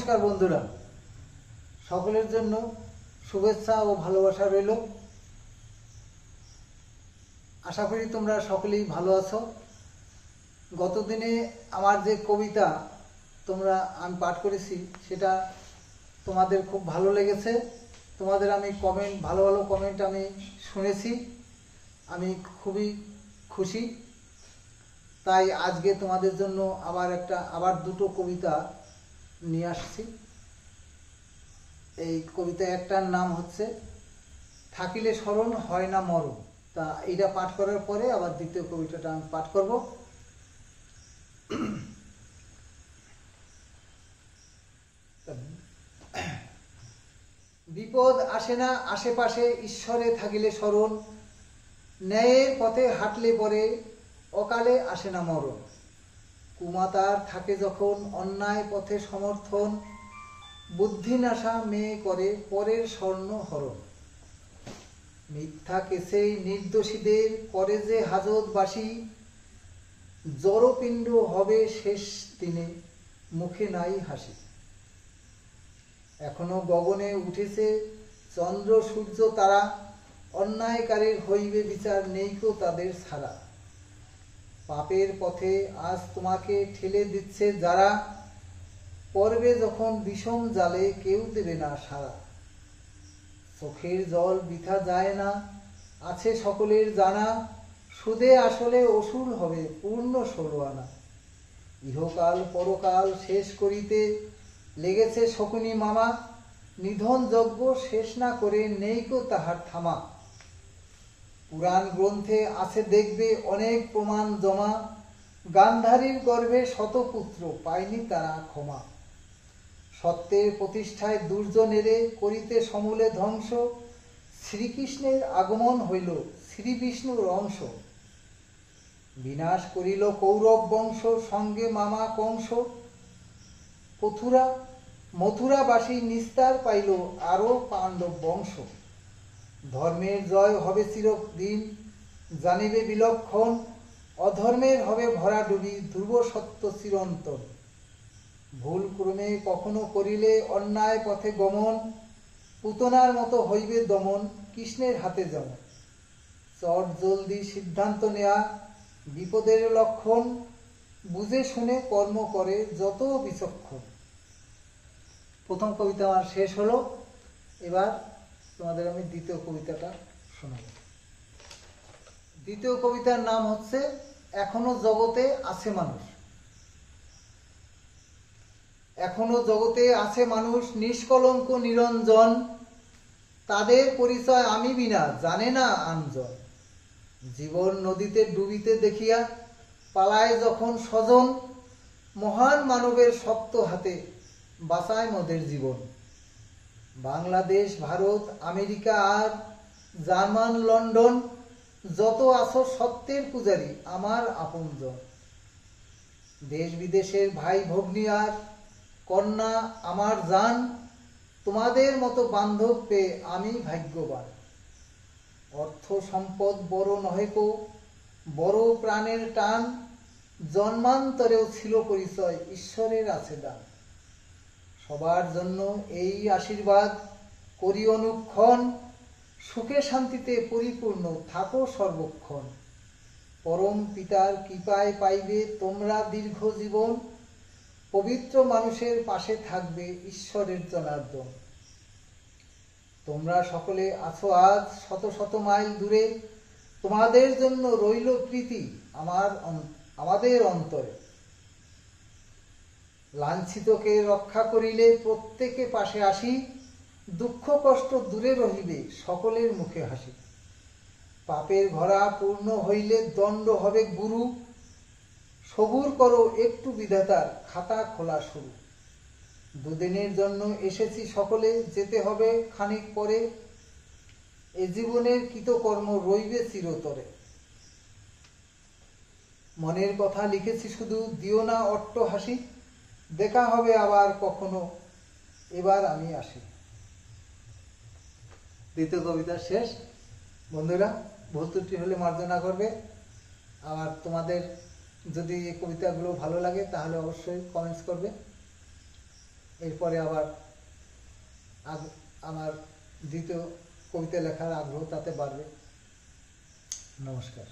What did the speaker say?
নমস্কার বন্ধুরা, সকলের জন্য শুভেচ্ছা ও ভালোবাসা রইল। আশা করি তোমরা সকলেই ভালো আছো। গতদিনে আমার যে কবিতা আমি পাঠ করেছি সেটা তোমাদের খুব ভালো লেগেছে। তোমাদের আমি ভালো ভালো কমেন্ট আমি শুনেছি, আমি খুবই খুশি। তাই আজকে তোমাদের জন্য আবার দুটো কবিতা নিয়ে আসছি। এই কবিতা একটার নাম হচ্ছে থাকিলে স্মরণ হয় না মরণ। তা এইটা পাঠ করার পরে আবার দ্বিতীয় কবিতাটা আমি পাঠ করব। বিপদ আসে না আশেপাশে, ঈশ্বরে থাকিলে স্মরণ। ন্যায়ের পথে হাঁটলে পরে অকালে আসে না মরণ। কুমাতার থাকে যখন অন্যায় পথে সমর্থন, বুদ্ধিনাশা মেয়ে করে পরের স্বর্ণ হরণ। মিথ্যা কেসেই নির্দোষীদের করে যে হাজতবাসী, জড়পিণ্ড হবে শেষ দিনে মুখে নাই হাসি। এখনো গগনে উঠেছে চন্দ্র সূর্য তারা, অন্যায়কারীর হইবে বিচার নেইকো তাদের ছাড়া। পাপের পথে আজ তোমাকে ঠেলে দিচ্ছে যারা, পড়বে যখন বিষম জালে কেউ দেবে না সাড়া। চোখের জল বৃথা যায় না আছে সকলের জানা, সুদে আসলে অসুর হবে পূর্ণ 16 আনা। ইহকাল পরকাল শেষ করিতে লেগেছে শকুনি মামা, নিধন যজ্ঞ শেষ না করে নেইকো তাহার থামা। পুরাণ গ্রন্থে আছে দেখবে অনেক প্রমাণ জমা, গান্ধারীর গর্ভে শতপুত্র পায়নি তারা ক্ষমা। সত্যের প্রতিষ্ঠায় দুর্জনেরে করিতে সমূলে ধ্বংস, শ্রীকৃষ্ণের আগমন হইল শ্রী বিষ্ণুর অংশ। বিনাশ করিল কৌরব বংশ সঙ্গে মামা কংস, মথুরাবাসী নিস্তার পাইল আরো পাণ্ডব বংশ। ধর্মের জয় হবে চিরদিন জানিবে বিলক্ষণ, অধর্মের হবে ভরাডুবি ধ্রুব সত্য চিরন্তন। ভুল ক্রমে কখনো করিলে অন্যায় পথে গমন, পুতনার মতো হইবে দমন কৃষ্ণের হাতে যেমন। চট জলদি সিদ্ধান্ত নেয়া বিপদের লক্ষণ, বুঝে শুনে কর্ম করে যত বিচক্ষণ। প্রথম কবিতা আমার শেষ হলো, এবার তোমাদের আমি দ্বিতীয় কবিতাটা শোনাব। দ্বিতীয় কবিতার নাম হচ্ছে এখনো জগতে আছে মানুষ। এখনো জগতে আছে মানুষ নিষ্কলঙ্ক নিরঞ্জন, তাদের পরিচয় আমি বিনা জানে না আনজন। জীবন নদীতে ডুবিতে দেখিয়া পালায় যখন স্বজন, মহান মানবের শক্ত হাতে বাঁচায় মোদের জীবন। বাংলাদেশ ভারত আমেরিকা আর জার্মান লন্ডন, যত আছো সত্যের পূজারী আমার আপনজন। দেশ বিদেশের ভাই ভগ্নী আর কন্যা আমার জান, তোমাদের মতো বান্ধব পেয়ে আমি ভাগ্যবান। অর্থ সম্পদ বড় নহে কো, বড় প্রাণের টান, জন্মান্তরেও ছিল পরিচয় ঈশ্বরের আছে দান। সবার জন্য এই আশীর্বাদ করি অনুক্ষণ, সুখে শান্তিতে পরিপূর্ণ থাকো সর্বক্ষণ। পরম পিতার কৃপায় পাইবে তোমরা দীর্ঘ জীবন, পবিত্র মানুষের পাশে থাকবে ঈশ্বরের জনার্দন। তোমরা সকলে আছো আজ শত শত মাইল দূরে, তোমাদের জন্য রইল প্রীতি আমাদের অন্তরে। লাঞ্ছিতকে রক্ষা করিলে প্রত্যেকে পাশে আসি, দুঃখ কষ্ট দূরে রহিবে সকলের মুখে হাসি। পাপের ঘরা পূর্ণ হইলে দণ্ড হবে গুরু, সবুর করো একটু বিধাতার খাতা খোলা শুরু। দুদিনের জন্য এসেছি সকলে যেতে হবে খানিক পরে, এ জীবনের কৃতকর্ম রইবে চিরতরে। মনের কথা লিখেছি শুধু দিও না অট্ট হাসি, দেখা হবে আবার কখনো এবার আমি আসি। দ্বিতীয় কবিতা শেষ। বন্ধুরা, ভুল ত্রুটি হলে মার্জনা করবে। আর তোমাদের যদি এই কবিতাগুলো ভালো লাগে তাহলে অবশ্যই কমেন্টস করবে। এরপরে আবার আমার দ্বিতীয় কবিতা লেখার আগ্রহ তাতে বাড়বে। নমস্কার।